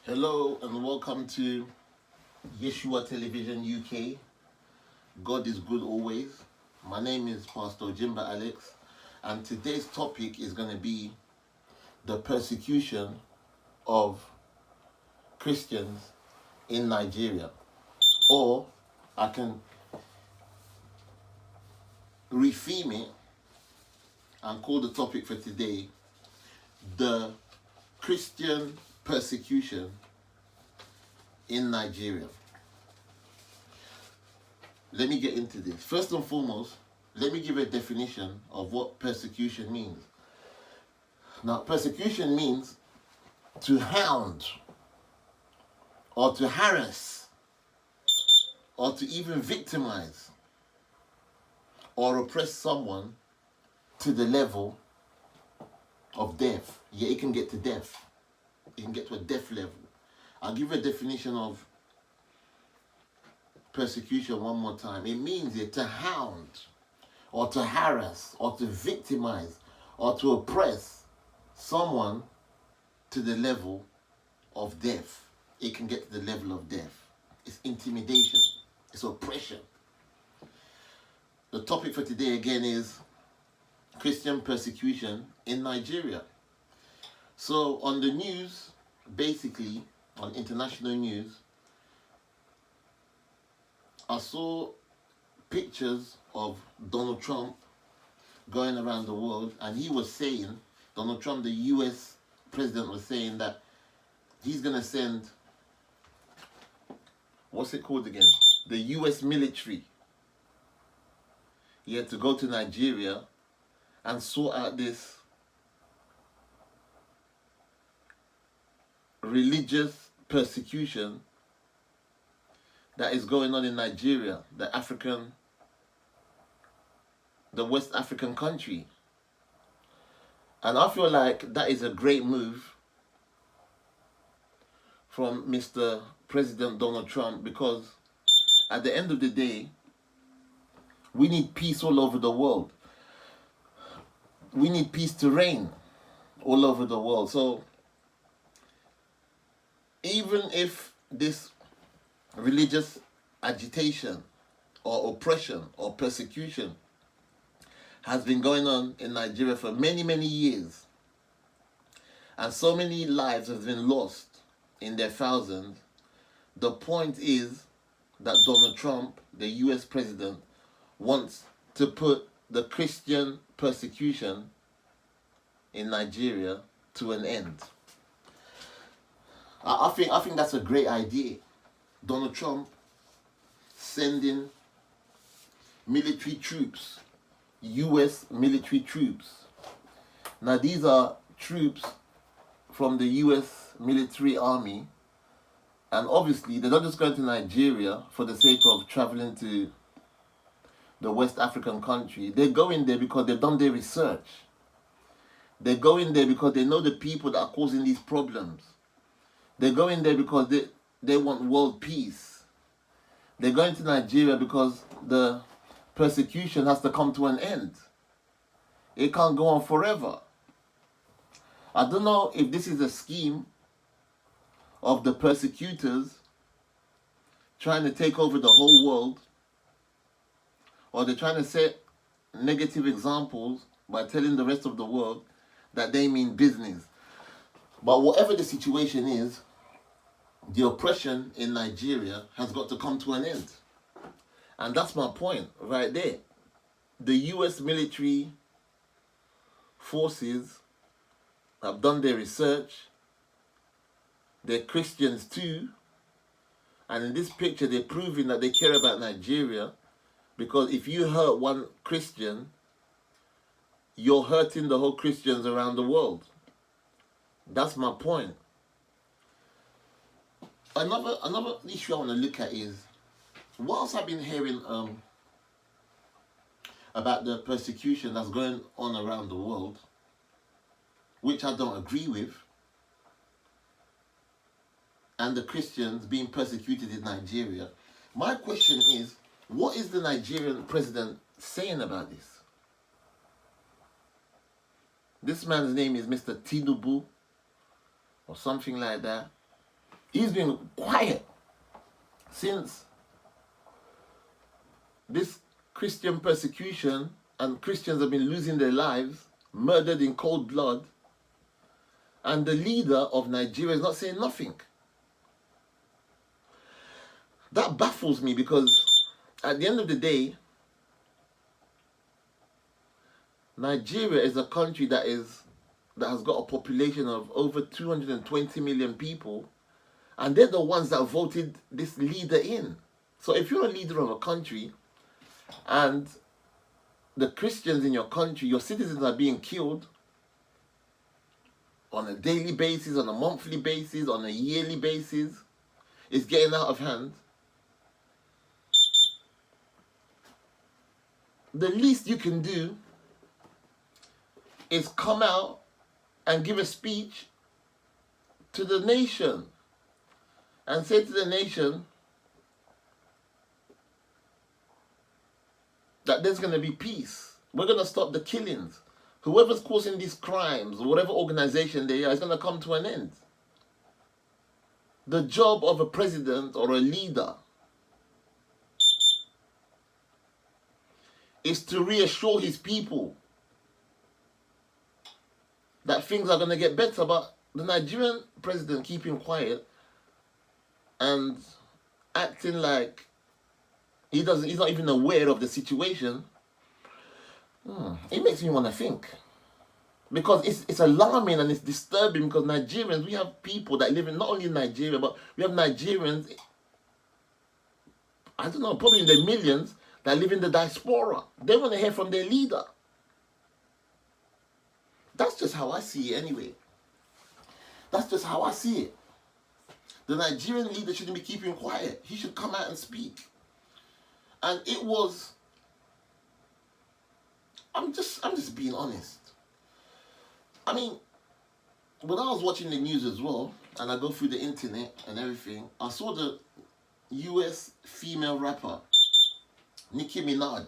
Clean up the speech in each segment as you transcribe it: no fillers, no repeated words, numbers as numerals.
Hello and welcome to Yeshua Television UK. God is good always. My name is Pastor Jimba Alex, and today's topic is going to be the persecution of Christians in Nigeria. Or I can reframe it and call the topic for today the Christian persecution in Nigeria. Let me get into this. First and foremost, let me give a definition of what persecution means. Now, persecution means to hound or to harass or to even victimize or oppress someone to the level of death. Yeah, it can get to death. It can get to a death level. I'll give you a definition of persecution one more time. It means to hound or to harass or to victimize or to oppress someone to the level of death. It can get to the level of death. It's intimidation. It's oppression. The topic for today again is Christian persecution in Nigeria. So on the news, basically on international news, I saw pictures of Donald Trump going around the world, and he was saying, Donald Trump, the US president, was saying that he's going to send, what's it called again? The US military. He had to go to Nigeria and sort out this religious persecution that is going on in Nigeria, the West African country. And I feel like that is a great move from Mr. President Donald Trump, because at the end of the day, we need peace all over the world. We need peace to reign all over the world. So even if this religious agitation or oppression or persecution has been going on in Nigeria for many, many years, and so many lives have been lost in their thousands, the point is that Donald Trump, the US president, wants to put the Christian persecution in Nigeria to an end. I think that's a great idea. Donald Trump sending military troops, US military troops. Now these are troops from the US military army, and obviously they're not just going to Nigeria for the sake of traveling to the West African country. They're going there because they've done their research. They're going there because they know the people that are causing these problems. They're going there because they want world peace. They're going to Nigeria because the persecution has to come to an end. It can't go on forever. I don't know if this is a scheme of the persecutors trying to take over the whole world, or they're trying to set negative examples by telling the rest of the world that they mean business. But whatever the situation is, the oppression in Nigeria has got to come to an end. And that's my point right there. The US military forces have done their research. They're Christians too. And in this picture, they're proving that they care about Nigeria, because if you hurt one Christian, you're hurting the whole Christians around the world. That's my point. Another issue I want to look at is, whilst I've been hearing about the persecution that's going on around the world, which I don't agree with, and the Christians being persecuted in Nigeria, my question is, what is the Nigerian president saying about this? This man's name is Mr. Tinubu, or something like that. He's been quiet since this Christian persecution, and Christians have been losing their lives, murdered in cold blood, and the leader of Nigeria is not saying nothing. That baffles me, because at the end of the day, Nigeria is a country that has got a population of over 220 million people, and they're the ones that voted this leader in. So if you're a leader of a country and the Christians in your country, your citizens are being killed on a daily basis, on a monthly basis, on a yearly basis, it's getting out of hand, the least you can do is come out and give a speech to the nation and say to the nation that there's going to be peace. We're going to stop the killings. Whoever's causing these crimes, whatever organization they are, is going to come to an end. The job of a president or a leader is to reassure his people that things are going to get better. But the Nigerian president keeping quiet and acting like he's not even aware of the situation, it makes me want to think. Because it's alarming and it's disturbing, because Nigerians, we have people that live in, not only in Nigeria, but we have Nigerians, I don't know, probably in the millions, that live in the diaspora. They want to hear from their leader. That's just how I see it anyway. That's just how I see it. The Nigerian leader shouldn't be keeping quiet. He should come out and speak. And it was, I'm just being honest. I mean, when I was watching the news as well, and I go through the internet and everything, I saw the US female rapper, Nikki Minaj.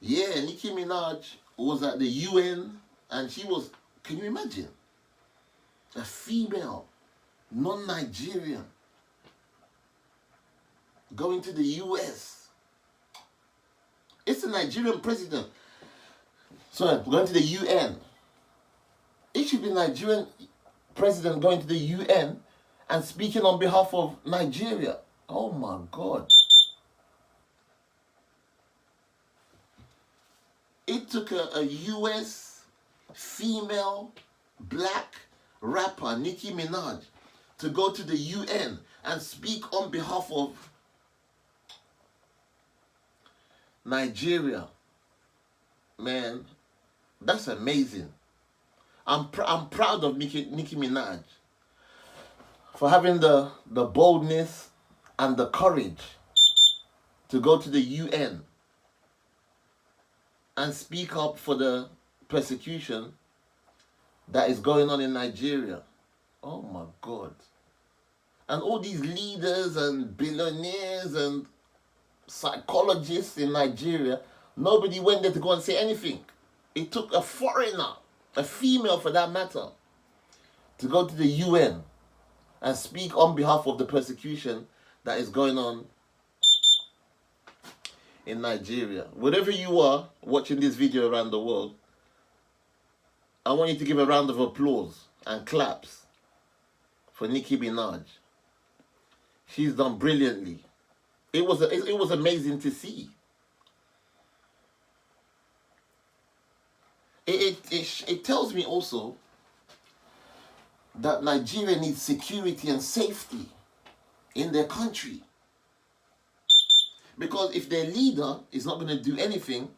Yeah, Nikki Minaj was at the UN, and she was, can you imagine? A female, non-Nigerian, going to the US. It's the Nigerian president. So going to the UN. It should be Nigerian president going to the UN and speaking on behalf of Nigeria. Oh my God. It took a US female black rapper, Nikki Minaj, to go to the UN and speak on behalf of Nigeria. Man, that's amazing. I'm proud of Nicki Minaj for having the boldness and the courage to go to the UN and speak up for the persecution that is going on in Nigeria. Oh my God. And all these leaders and billionaires and psychologists in Nigeria, nobody went there to go and say anything. It took a foreigner, a female for that matter, to go to the UN and speak on behalf of the persecution that is going on in Nigeria. Wherever you are watching this video around the world, I want you to give a round of applause and claps for Nicki Minaj. She's done brilliantly. It was amazing to see. It tells me also that Nigeria needs security and safety in their country. Because if their leader is not going to do anything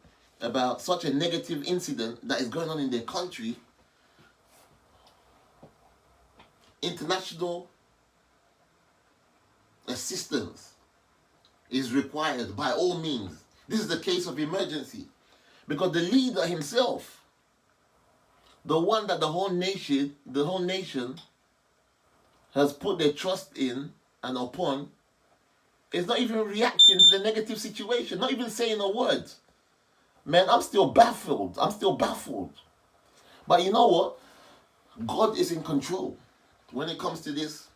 about such a negative incident that is going on in their country, international assistance is required by all means. This is the case of emergency. Because the leader himself, the one that the whole nation has put their trust in and upon, is not even reacting to the negative situation, not even saying a word. Man, I'm still baffled. But you know what? God is in control. when it comes to this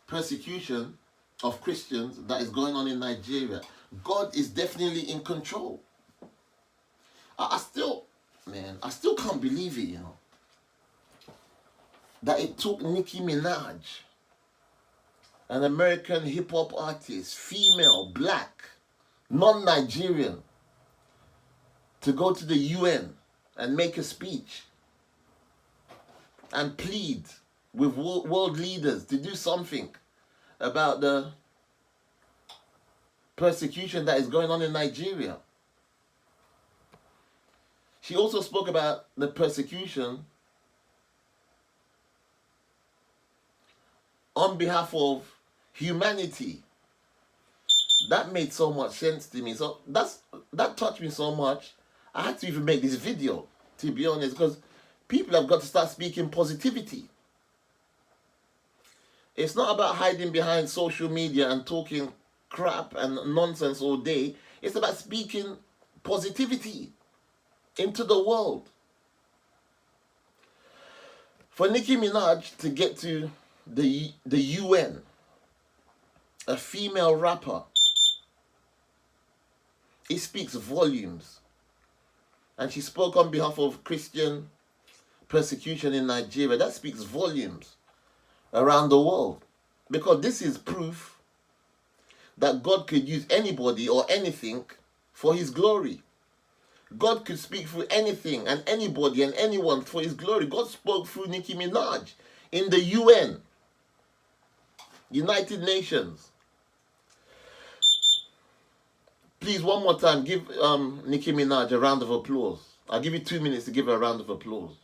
persecution of Christians that is going on in Nigeria, God is definitely in control. I still can't believe it, that it took Nicki Minaj, an American hip-hop artist, female, black, non-Nigerian, to go to the UN and make a speech and plead with world leaders to do something about the persecution that is going on in Nigeria. She also spoke about the persecution on behalf of humanity. That made so much sense to me. So that touched me so much. I had to even make this video, to be honest, because people have got to start speaking positivity. It's not about hiding behind social media and talking crap and nonsense all day. It's about speaking positivity into the world. For Nicki Minaj to get to the UN, a female rapper, it speaks volumes. And she spoke on behalf of Christian persecution in Nigeria. That speaks volumes around the world. Because this is proof that God could use anybody or anything for his glory. God could speak through anything and anybody and anyone for his glory. God spoke through Nicki Minaj in the UN, United Nations. Please, one more time, give Nicki Minaj a round of applause. I'll give you 2 minutes to give her a round of applause.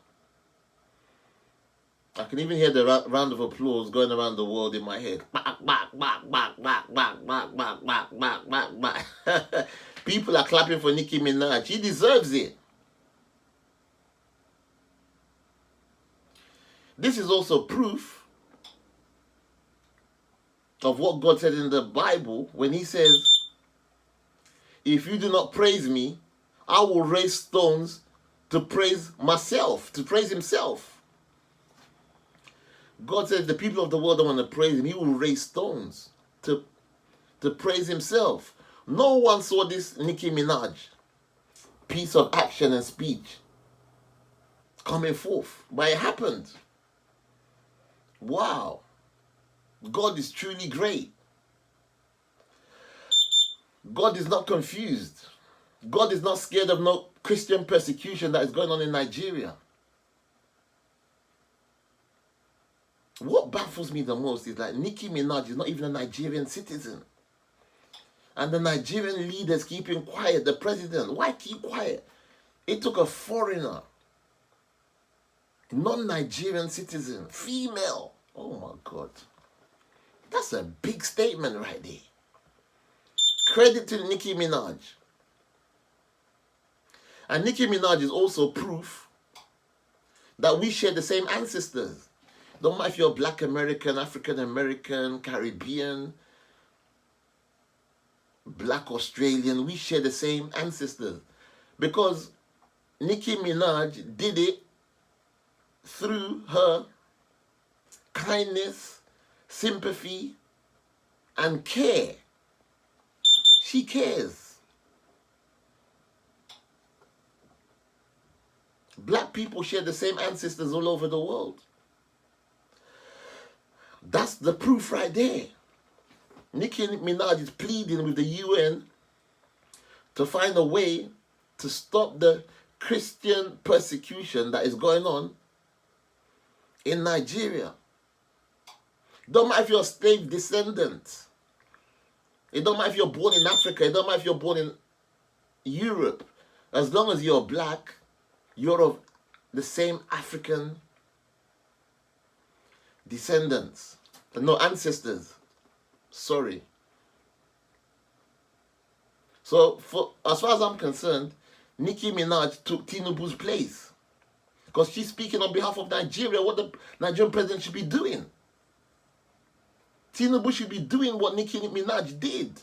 I can even hear the round of applause going around the world in my head. People are clapping for Nicki Minaj. She deserves it. This is also proof of what God said in the Bible when he says, if you do not praise me, I will raise stones to praise myself, to praise himself. God says the people of the world don't want to praise him. He will raise stones to praise himself. No one saw this Nicki Minaj piece of action and speech coming forth, but it happened. Wow. God is truly great. God is not confused. God is not scared of no Christian persecution that is going on in Nigeria. What baffles me the most is that Nicki Minaj is not even a Nigerian citizen. And the Nigerian leaders keeping quiet. The president, why keep quiet? It took a foreigner, non-Nigerian citizen, female. Oh my God. That's a big statement right there. Credit to Nicki Minaj. And Nicki Minaj is also proof that we share the same ancestors. Don't matter if you're Black American, African American, Caribbean, Black Australian, we share the same ancestors. Because Nicki Minaj did it through her kindness, sympathy, and care. She cares. Black people share the same ancestors all over the world. That's the proof right there. Nicki Minaj is pleading with the UN to find a way to stop the Christian persecution that is going on in Nigeria. Don't matter if you're a slave descendant. It don't matter if you're born in Africa. It don't matter if you're born in Europe. As long as you're black, you're of the same African descendants. No, ancestors. Sorry. So, as far as I'm concerned, Nicki Minaj took Tinubu's place. Because she's speaking on behalf of Nigeria, what the Nigerian president should be doing. Tinubu should be doing what Nicki Minaj did.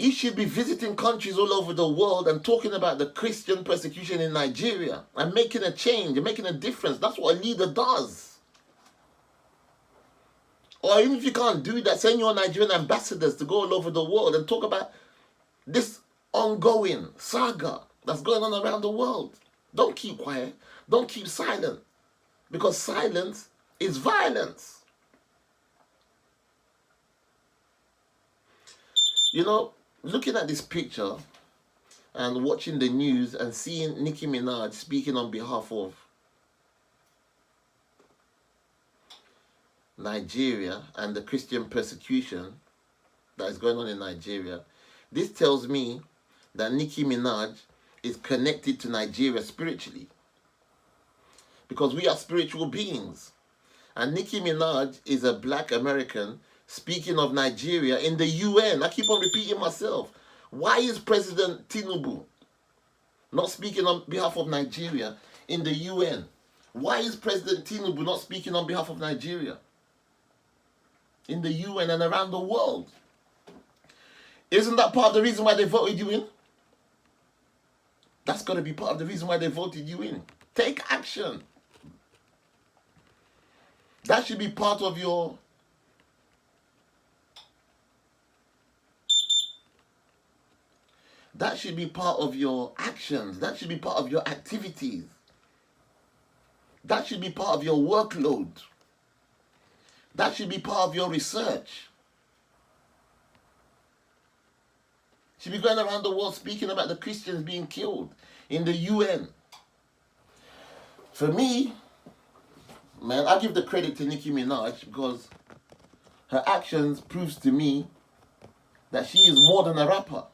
He should be visiting countries all over the world and talking about the Christian persecution in Nigeria and making a change and making a difference. That's what a leader does. Or even if you can't do that, send your Nigerian ambassadors to go all over the world and talk about this ongoing saga that's going on around the world. Don't keep quiet. Don't keep silent. Because silence is violence. You know, looking at this picture and watching the news and seeing Nicki Minaj speaking on behalf of Nigeria and the Christian persecution that is going on in Nigeria, this tells me that Nicki Minaj is connected to Nigeria spiritually. Because we are spiritual beings. And Nicki Minaj is a black American speaking of Nigeria in the UN. I keep on repeating myself. Why is President Tinubu not speaking on behalf of Nigeria in the UN? Why is President Tinubu not speaking on behalf of Nigeria in the UN and around the world? Isn't that part of the reason why they voted you in? That's got to be part of the reason why they voted you in. Take action. That should be part of your actions. That should be part of your activities. That should be part of your workload. That should be part of your research. You should be going around the world speaking about the Christians being killed in the UN. For me, man, I give the credit to Nicki Minaj because her actions proves to me that she is more than a rapper.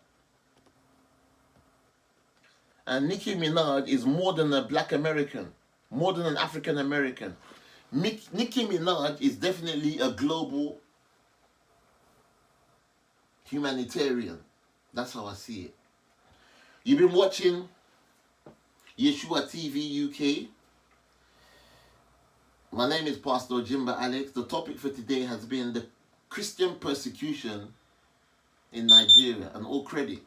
And Nicki Minaj is more than a black American, more than an African American. Nicki Minaj is definitely a global humanitarian. That's how I see it. You've been watching Yeshua TV UK. My name is Pastor Jimba Alex. The topic for today has been the Christian persecution in Nigeria. And all credit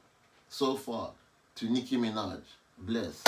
so far to Nicki Minaj. Bless.